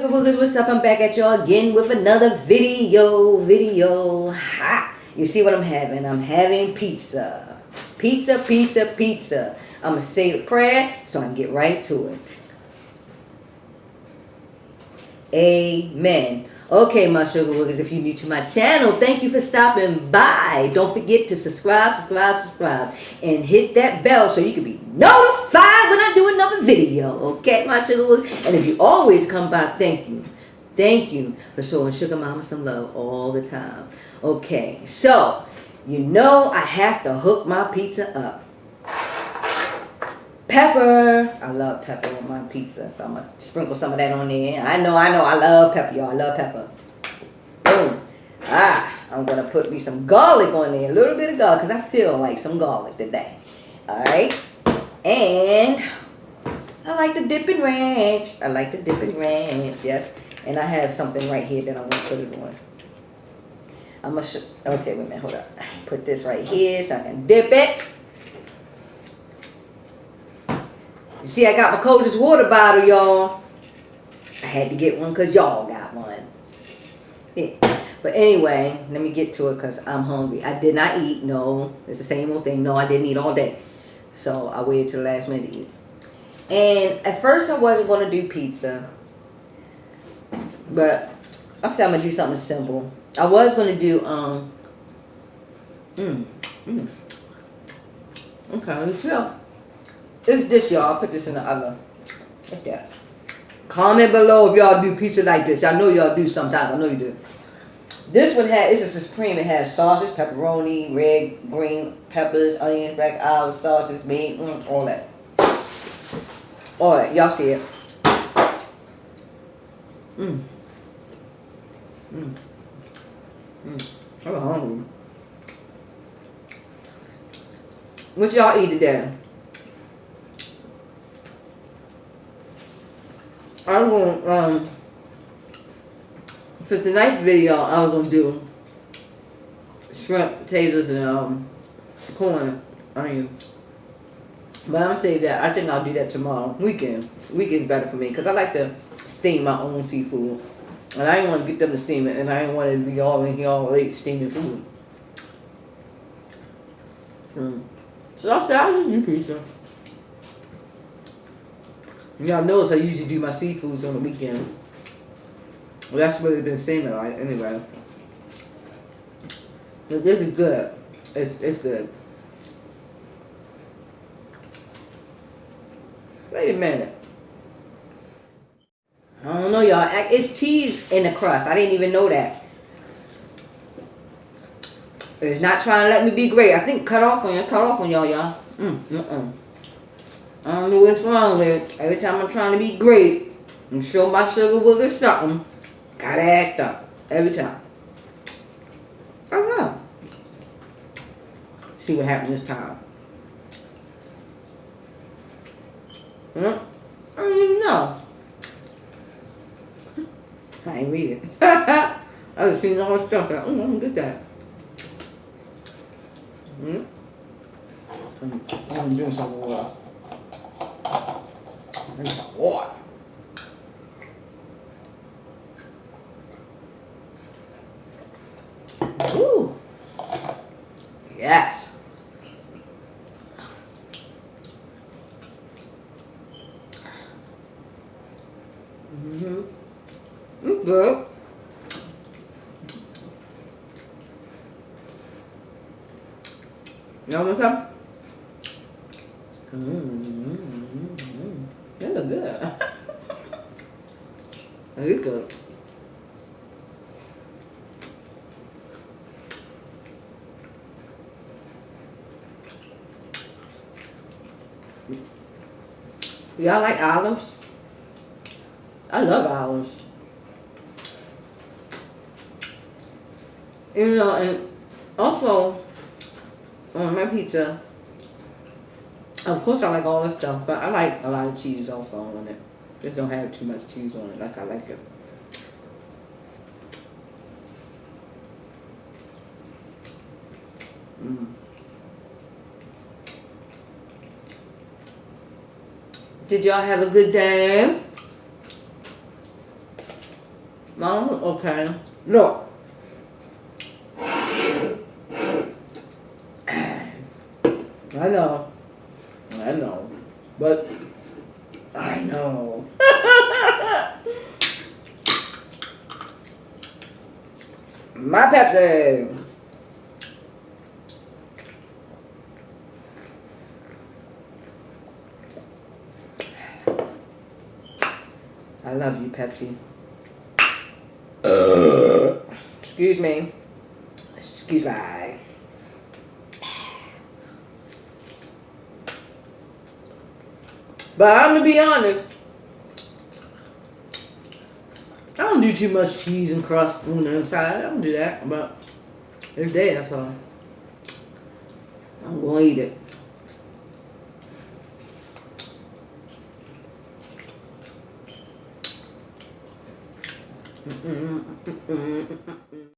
Suga Wugas, what's up? I'm back at y'all again with another video. Ha! You see what I'm having? I'm having pizza. Pizza. I'm going to say the prayer so I can get right to it. Amen. Okay, my Suga Wugas, if you're new to my channel, thank you for stopping by. Don't forget to subscribe, and hit that bell so you can be notified when I do another video. Okay, my Suga Wugas? And if you always come by, thank you. Thank you for showing Sugar Mama some love all the time. Okay, so, you know I have to hook my pizza up. Pepper. I love pepper on my pizza, so I'm going to sprinkle some of that on there. I know. I love pepper, y'all. I love pepper. Boom. I'm going to put me some garlic on there. A little bit of garlic, because I feel like some garlic today. Alright. And I like the dipping ranch. Yes. And I have something right here that I'm going to put it on. I'm going to okay, wait a minute. Hold up. Put this right here so I can dip it. You see, I got my coldest water bottle, y'all. I had to get one because y'all got one. Yeah. But anyway, let me get to it because I'm hungry. I did not eat. No, it's the same old thing. No, I didn't eat all day. So I waited till the last minute to eat. And at first I wasn't going to do pizza. But I said I'm going to do something simple. I was going to do, okay, let's go. It's this, y'all. I'll put this in the oven. Like that. Comment below if y'all do pizza like this. I know y'all do sometimes. I know you do. This one has, it's a supreme. It has sausage, pepperoni, red, green peppers, onions, black olives, sausage, meat, all that. All that. Y'all see it. I'm hungry. What y'all eat today? I'm going for tonight's video, I was going to do shrimp, potatoes, and corn, onion. But I'm going to say that. I think I'll do that tomorrow. Weekend's better for me because I like to steam my own seafood. And I didn't want to get them to steam it, and I didn't want it to be all in here all late steaming food. So I said, I'll just do pizza. Y'all notice I usually do my seafoods on the weekend. Well, that's what it's been seeming like anyway. But this is good. It's good. Wait a minute. I don't know, y'all. It's cheese in the crust. I didn't even know that. It's not trying to let me be great. I think cut off on y'all, y'all. I don't know what's wrong with it. Every time I'm trying to be great and show my Suga Wugas something, gotta act up. Every time. I don't know. See what happens this time. I don't even know. I ain't read it. I just seen all the stuff. I'm gonna get that. I'm doing some water. Drink some water. Ooh. Yes. It's good. You want some? That look good. That is good. Y'all like olives? I love olives. You know, and also on my pizza, of course I like all this stuff, but I like a lot of cheese also on it. Just don't have too much cheese on it like I like it. Did y'all have a good day? Okay. Look. I know. I know. But I know. My Pepsi. I love you, Pepsi. Excuse me. Excuse me. But I'm gonna be honest. I don't do too much cheese and crust on the inside. I don't do that, but it's there, so I'm gonna eat it.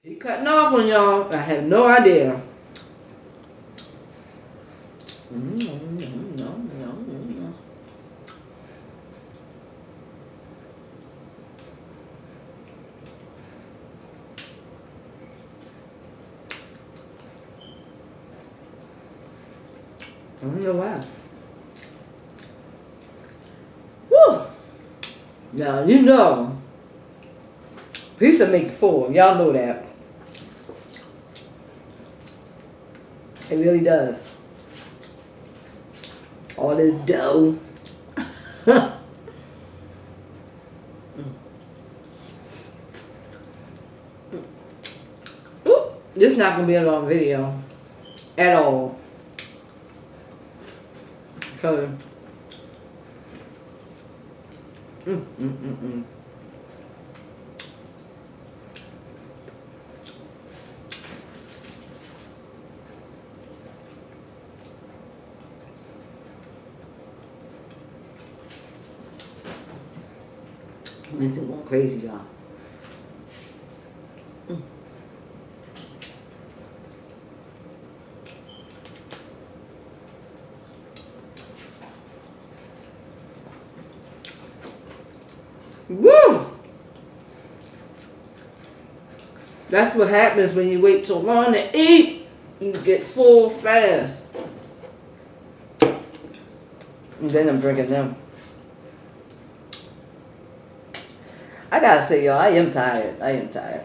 Keep cutting off on y'all. I have no idea. I don't know why. Woo! Now, you know, pizza make you full. Y'all know that. It really does. All this dough. Ooh, this is not going to be a long video at all. Color. This is going crazy, y'all. Woo! That's what happens when you wait so long to eat. You get full fast. And then I'm drinking them. I gotta say, y'all, I am tired. I am tired.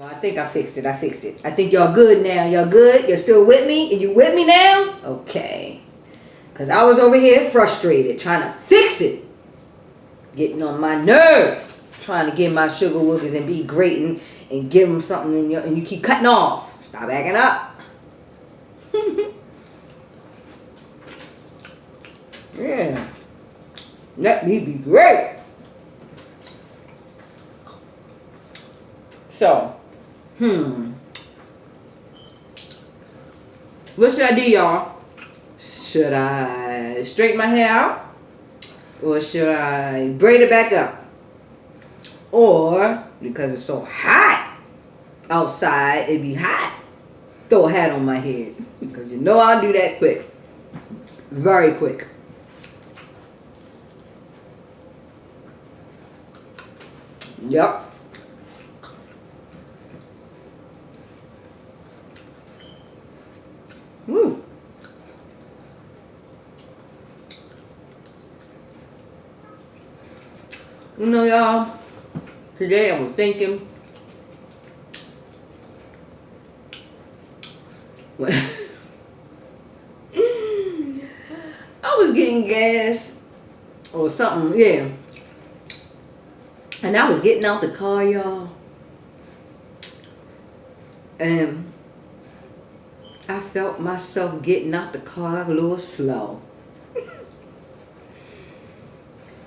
I think I fixed it. I fixed it. I think y'all good now. Y'all good? You're still with me? And you with me now? Okay. Because I was over here frustrated, trying to fix it. Getting on my nerves. Trying to get my Suga Wugas and be great and give them something and you keep cutting off. Stop acting up. Yeah. Let me be great. So, what should I do, y'all? Should I straighten my hair out? Or should I braid it back up? Or, because it's so hot outside, it'd be hot, throw a hat on my head. Because you know I'll do that quick. Very quick. Yep. Woo. You know, y'all, today I was thinking, I was getting gas or something, yeah. And I was getting out the car, y'all. And I felt myself getting out the car a little slow.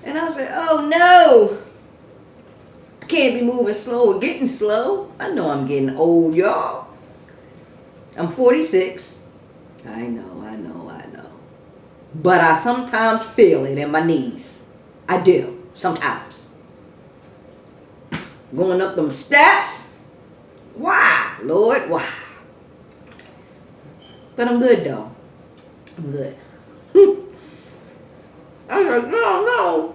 And I said, oh no. I can't be moving slow or getting slow. I know I'm getting old, y'all. I'm 46. I know. But I sometimes feel it in my knees. I do, sometimes. Going up them steps. Why, Lord, why? But I'm good, though. I'm good. I was like, no.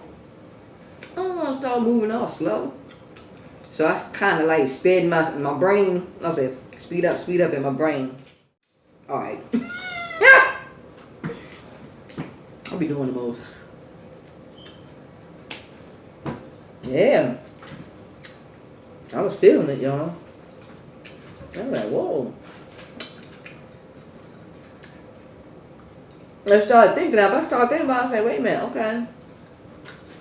I don't want to gonna start moving all slow. So I kind of like sped my brain. I said, speed up in my brain. All right. Yeah. I'll be doing the most. Yeah. I was feeling it, y'all. I was like, whoa. I started thinking about it. I said, wait a minute, okay.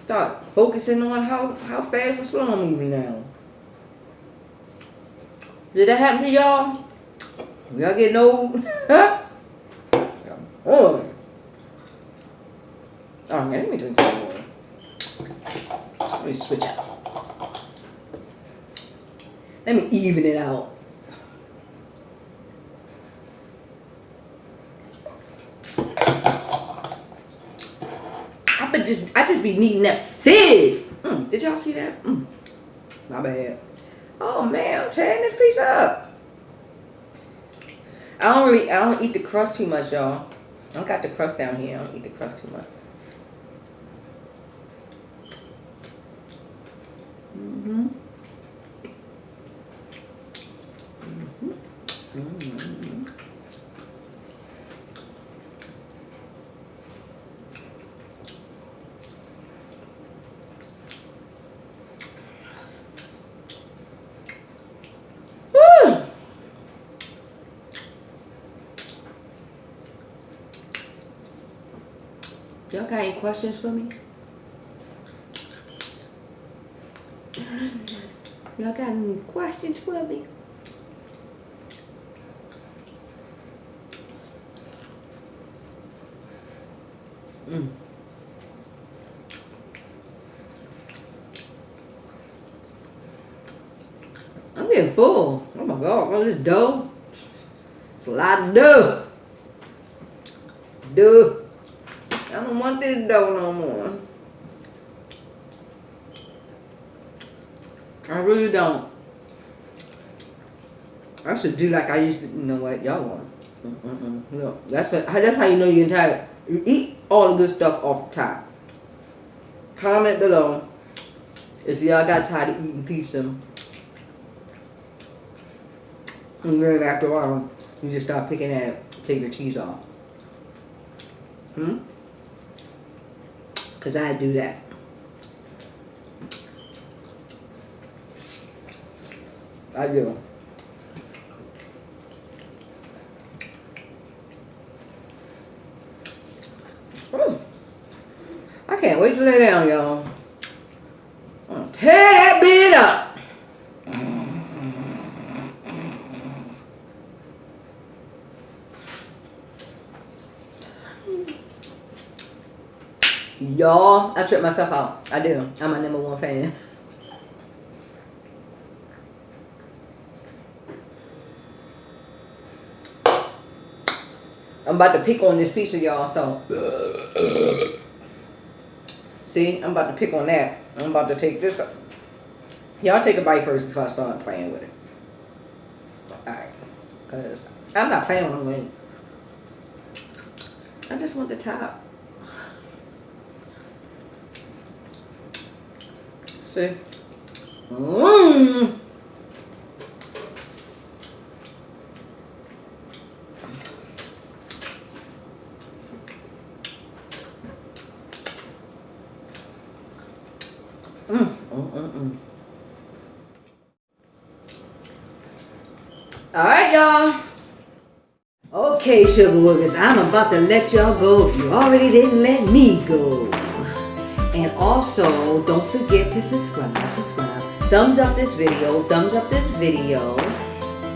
Start focusing on how fast or slow I'm moving now. Did that happen to y'all? Y'all getting old? Oh. Oh man, let me drink some more. Let me switch it. Let me even it out. I just be needing that fizz. Did y'all see that? My bad. Oh man, I'm tearing this piece up. I don't eat the crust too much, y'all. I don't got the crust down here. I don't eat the crust too much. Y'all got any questions for me? Y'all got any questions for me? I'm getting full. Oh my God, all this dough. It's a lot of dough. I don't want this dough no more. I really don't. I should do like I used to. You know what? Y'all want. No, that's how you know you're tired. You eat all the good stuff off the top. Comment below if y'all got tired of eating pizza. And then after a while, you just start picking at it, take the cheese off. Because I do that. I do. I can't wait to lay down, y'all. I'm gonna tear that bed up. Y'all, I tripped myself out. I do. I'm my #1 fan. I'm about to pick on this pizza, y'all, so. See, I'm about to pick on that. I'm about to take this up. Y'all take a bite first before I start playing with it. Alright. Because I'm not playing with it. I just want the top. See? Alright, y'all. Okay, Suga Wugas, I'm about to let y'all go if you already didn't let me go. And also, don't forget to subscribe. Thumbs up this video.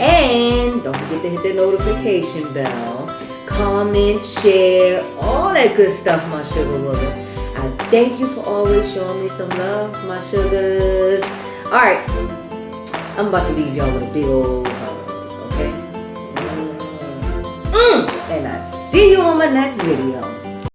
And don't forget to hit the notification bell. Comment, share, all that good stuff, my Suga Wugas. I thank you for always showing me some love, my sugars. Alright, I'm about to leave y'all with a big old hug, okay? And I see you on my next video.